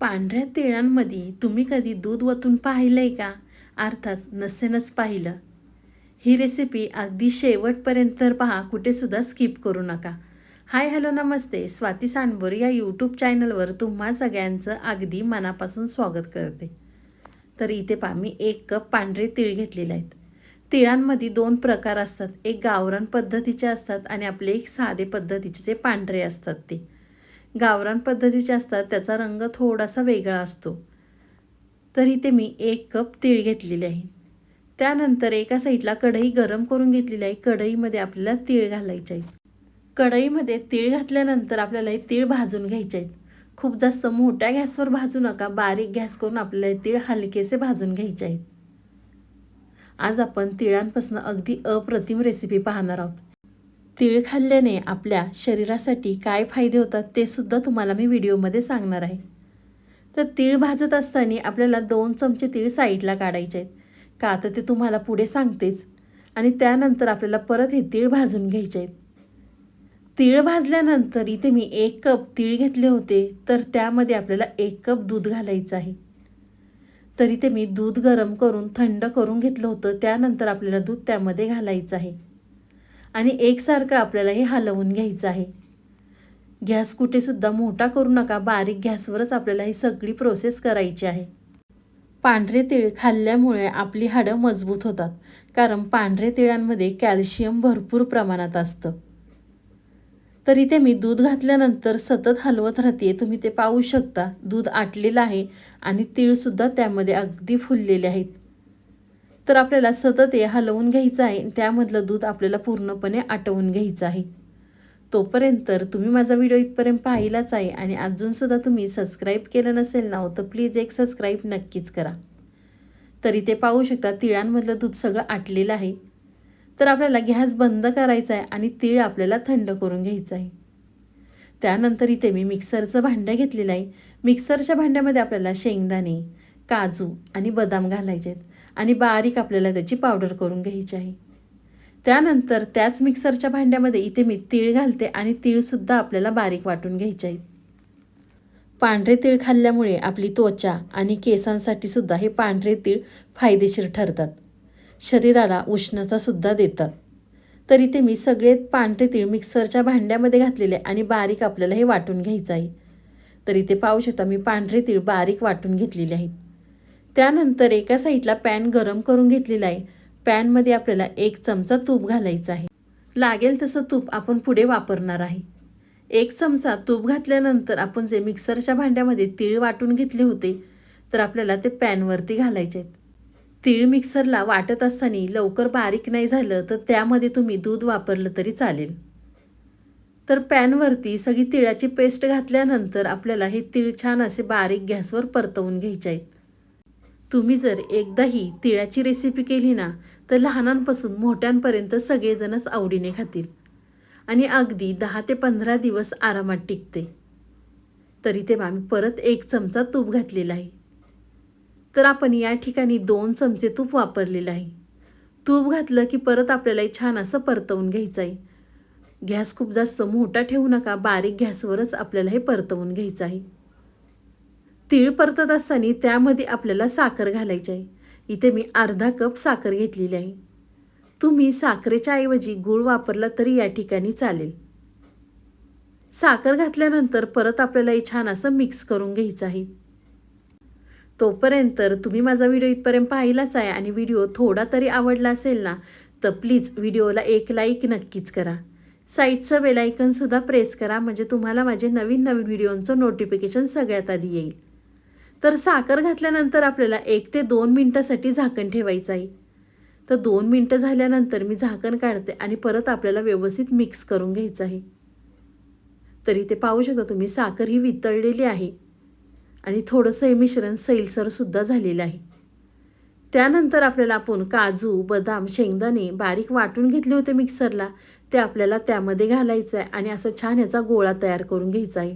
पांढऱ्या तिळांमध्ये तुम्ही कधी दूध ओतून पाहिलंय का? अर्थात नसेनच पाहिलं. ही रेसिपी अगदी शेवटपर्यंत तर पहा, कुठेसुद्धा स्किप करू नका. हाय हॅलो नमस्ते, स्वाती सांडभोर या यूट्यूब चॅनलवर तुम्हा सगळ्यांचं अगदी मनापासून स्वागत करते. तर इथे पहा, मी 1 कप पांढरे तीळ घेतलेले आहेत. तिळांमध्ये 2 प्रकार असतात, एक गावरान पद्धतीचे असतात आणि आपले एक साधे पद्धतीचे जे पांढरे असतात ते. गावरान पद्धतीचे असतात त्याचा रंग थोडासा वेगळा असतो. तर इथे मी 1 कप तीळ घेतलेले आहे. त्यानंतर एका साईडला कढई गरम करून घेतलेली आहे. कढईमध्ये आपल्याला तीळ घालायचे आहेत. कढईमध्ये तीळ घातल्यानंतर आपल्याला हे तीळ भाजून घ्यायचे आहेत. खूप जास्त मोठ्या गॅसवर भाजू नका, बारीक गॅस करून आपल्याला हे तीळ हलकेसे भाजून घ्यायचे आहेत. आज आपण तिळांपासून अगदी अप्रतिम रेसिपी पाहणार आहोत. तीळ खाल्ल्याने आपल्या शरीरासाठी काय फायदे होतात ते सुद्धा तुम्हाला मी व्हिडिओमध्ये सांगणार आहे. तर तीळ भाजत असताना आपल्याला 2 चमचे तीळ साईडला काढायचे आहेत. का तर ते तुम्हाला पुढे सांगतेच. आणि त्यानंतर आपल्याला परत हे तीळ भाजून घ्यायचे आहेत. तीळ भाजल्यानंतर इथे मी 1 कप तीळ घेतले होते, तर त्यामध्ये आपल्याला 1 कप दूध घालायचं आहे. तर इथे मी दूध गरम करून थंड करून घेतलं होतं. त्यानंतर आपल्याला दूध त्यामध्ये घालायचं आहे आणि एकसारखं आपल्याला हे हलवून घ्यायचं आहे. गॅस कुठेसुद्धा मोठा करू नका, बारीक गॅसवरच आपल्याला ही सगळी प्रोसेस करायची आहे. पांढरे तीळ खाल्ल्यामुळे आपली हाडं मजबूत होतात, कारण पांढरे तिळांमध्ये कॅल्शियम भरपूर प्रमाणात असतं. तर इथे मी दूध घातल्यानंतर सतत हलवत राहते. तुम्ही ते पाहू शकता, दूध आटलेलं आहे आणि तीळसुद्धा त्यामध्ये अगदी फुललेले आहेत. तर आपल्याला सतत हे हलवून घ्यायचं आहे. त्यामधलं दूध आपल्याला पूर्णपणे आटवून घ्यायचं आहे. तोपर्यंत तुम्ही माझा व्हिडिओ इथपर्यंत पाहिलाच आहे आणि अजूनसुद्धा तुम्ही सबस्क्राईब केलं नसेल ना, तर प्लीज एक सबस्क्राईब नक्कीच करा. तर इथे पाहू शकता, तिळांमधलं दूध सगळं आटलेलं आहे. तर आपल्याला गॅस बंद करायचा आहे आणि तीळ आपल्याला थंड करून घ्यायचं आहे. त्यानंतर इथे मी मिक्सरचं भांडं घेतलेलं आहे. मिक्सरच्या भांड्यामध्ये आपल्याला शेंगदाणे, काजू आणि बदाम घालायचे आहेत आणि बारीक आपल्याला त्याची पावडर करून घ्यायची आहे. त्यानंतर त्याच मिक्सरच्या भांड्यामध्ये इथे मी तीळ घालते आणि तीळसुद्धा आपल्याला बारीक वाटून घ्यायचे आहेत. पांढरे तीळ खाल्ल्यामुळे आपली त्वचा आणि केसांसाठी सुद्धा हे पांढरे तीळ फायदेशीर ठरतात. शरीराला उष्णतासुद्धा देतात. तर इथे मी सगळे पांढरे तीळ मिक्सरच्या भांड्यामध्ये घातलेले आणि बारीक आपल्याला हे वाटून घ्यायचं आहे. तर इथे पाहू शकता, मी पांढरे तीळ बारीक वाटून घेतलेले आहेत. त्यानंतर एका साईडला पॅन गरम करून घेतलेला आहे. पॅनमध्ये आपल्याला 1 चमचा तूप घालायचं आहे. लागेल तसं तूप आपण पुढे वापरणार आहे. 1 चमचा तूप घातल्यानंतर आपण जे मिक्सरच्या भांड्यामध्ये तीळ वाटून घेतले होते, तर आपल्याला ते पॅनवरती घालायचे आहेत. तीळ मिक्सरला वाटत असताना लवकर बारीक नाही झालं तर त्यामध्ये तुम्ही दूध वापरलं तरी चालेल. तर पॅनवरती सगळी तिळाची पेस्ट घातल्यानंतर आपल्याला हे तीळ छान असे बारीक गॅसवर परतवून घ्यायचे आहेत. तुम्ही जर एकदा ही तिळाची रेसिपी केली ना, तर लहानांपासून मोठ्यांपर्यंत सगळेजणच आवडीने खातील आणि अगदी 10 ते 15 दिवस आरामात टिकते. तरी ते आम्ही परत 1 चमचा तूप घातलेला आहे. तर आपण या ठिकाणी 2 चमचे तूप वापरलेलं आहे. तूप घातलं की परत आपल्याला छान असं परतवून घ्यायचं आहे. गॅस खूप जास्त मोठा ठेवू नका, बारीक गॅसवरच आपल्याला हे परतवून घ्यायचं आहे. तीळ परतत असताना त्यामध्ये आपल्याला साखर घालायची आहे. इथे मी अर्धा कप साखर घेतलेली आहे. तुम्ही साखरेच्या ऐवजी गूळ वापरला तरी या ठिकाणी चालेल. साखर घातल्यानंतर परत आपल्याला हे छान असं मिक्स करून घ्यायचं आहे. तोपर्यंत तुम्ही माझा व्हिडिओ इथपर्यंत पाहिलाच आहे आणि व्हिडिओ थोडा तरी आवडला असेल ना, तर प्लीज व्हिडिओला एक लाईक नक्कीच करा. साईडचं बेल आयकॉनसुद्धा प्रेस करा, म्हणजे तुम्हाला माझे नवीन नवीन व्हिडिओंचं नोटिफिकेशन सगळ्यात आधी येईल. तर साखर घातल्यानंतर आपल्याला 1 ते 2 मिनटासाठी झाकण ठेवायचं आहे. तर 2 मिनटं झाल्यानंतर मी झाकण काढते आणि परत आपल्याला व्यवस्थित मिक्स करून घ्यायचं आहे. तर इथे पाहू शकता तुम्ही, साखर ही वितळलेली आहे आणि थोडंसं हे मिश्रण सैलसरसुद्धा झालेलं आहे. त्यानंतर आपल्याला आपण काजू, बदाम, शेंगदाणे बारीक वाटून घेतले होते मिक्सरला, ते आपल्याला त्यामध्ये घालायचं आहे आणि असं छान ह्याचा गोळा तयार करून घ्यायचा आहे.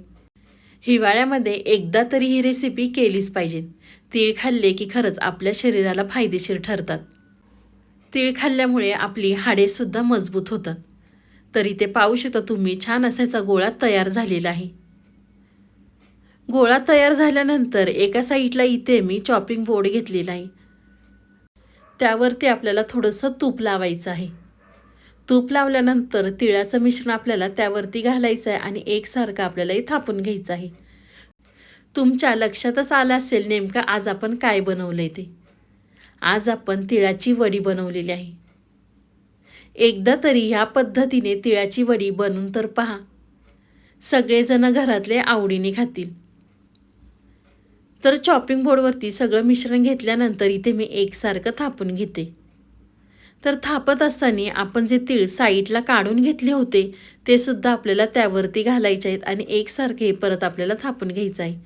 हिवाळ्यामध्ये एकदा तरी ही रेसिपी केलीच पाहिजे. तीळ खाल्ले की खरंच आपल्या शरीराला फायदेशीर ठरतात. तीळ खाल्ल्यामुळे आपली हाडेसुद्धा मजबूत होतात. तर इथे पाहू शकता तुम्ही, छान असा गोळा तयार झालेला आहे. गोळा तयार झाल्यानंतर एका साईडला इथे मी चॉपिंग बोर्ड घेतलेला आहे. त्यावरती आपल्याला थोडंसं तूप लावायचं आहे. तूप लावल्यानंतर तिळाचं मिश्रण आपल्याला त्यावरती घालायचं आहे आणि एकसारखं आपल्यालाही थापून घ्यायचं आहे. तुमच्या लक्षातच आलं असेल नेमकं आज आपण काय बनवलं आहे ते. आज आपण तिळाची वडी बनवलेली आहे. एकदा तरी ह्या पद्धतीने तिळाची वडी बनवून तर पहा. सगळेजण घरातले आवडीने खातील. तर चॉपिंग बोर्डवरती सगळं मिश्रण घेतल्यानंतर इथे मी एकसारखं थापून घेते. तर थापत असताना आपण जे तीळ साईडला काढून घेतले होते ते सुद्धा आपल्याला त्यावरती घालायचे आहेत आणि एकसारखे परत आपल्याला थापून घ्यायचं आहे.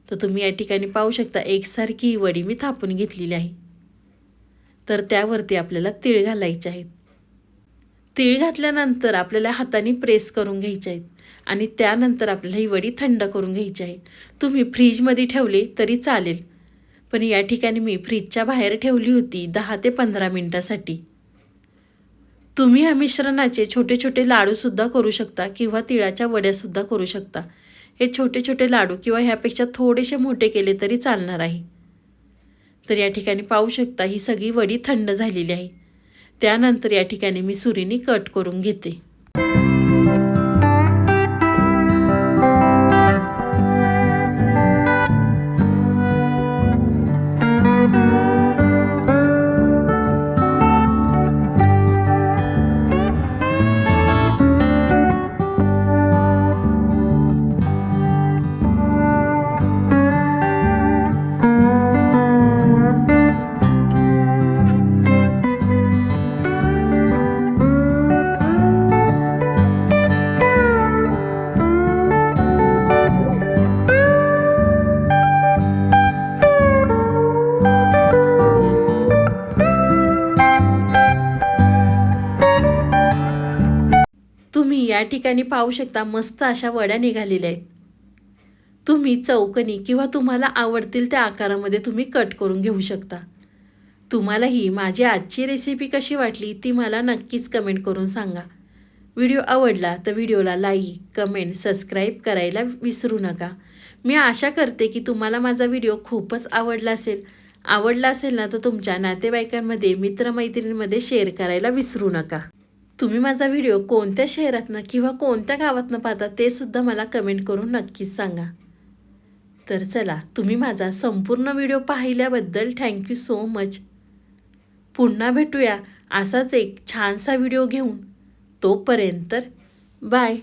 तर तुम्ही या ठिकाणी पाहू शकता एकसारखी ही वडी मी थापून घेतलेली आहे. तर त्यावरती आपल्याला तीळ घालायचे आहेत. तीळ घातल्यानंतर आपल्याला हाताने प्रेस करून घ्यायचे आहेत आणि त्यानंतर आपल्याला ही वडी थंड करून घ्यायची आहे. तुम्ही फ्रीजमध्ये ठेवले तरी चालेल, पण या ठिकाणी मी फ्रीजच्या बाहेर ठेवली होती 10 ते 15 मिनिटासाठी. तुम्ही ह्या मिश्रणाचे छोटे छोटे लाडूसुद्धा करू शकता किंवा तिळाच्या वड्यासुद्धा करू शकता. हे छोटे छोटे लाडू किंवा ह्यापेक्षा थोडेसे मोठे केले तरी चालणार आहे. तर या ठिकाणी पाहू शकता ही सगळी वडी थंड झालेली आहे. त्यानंतर या ठिकाणी मी सुरीने कट करून घेते. तुम्ही या ठिकाणी पाहू शकता मस्त अशा वड्या निघालेल्या आहेत. तुम्ही चौकोनी किंवा तुम्हाला आवडतील त्या आकारामध्ये तुम्ही कट करून घेऊ शकता. तुम्हाला ही माझी आजची रेसिपी कशी वाटली ती मला नक्कीच कमेंट करून सांगा. व्हिडिओ आवडला तर व्हिडिओला लाईक, कमेंट, सबस्क्राईब करायला विसरू नका. मी आशा करते की तुम्हाला माझा व्हिडिओ खूपच आवडला असेल ना तर तुमच्या नातेवाईकांमध्ये, मित्रमैत्रिणींमध्ये शेअर करायला विसरू नका. तुम्ही माझा व्हिडिओ कोणत्या शहरातनं किंवा कोणत्या गावातनं पाहता ते सुद्धा मला कमेंट करून नक्कीच सांगा. तर चला, तुम्ही माझा संपूर्ण व्हिडिओ पाहिल्याबद्दल थँक्यू सो मच. पुन्हा भेटूया असाच एक छानसा व्हिडिओ घेऊन. तोपर्यंत बाय.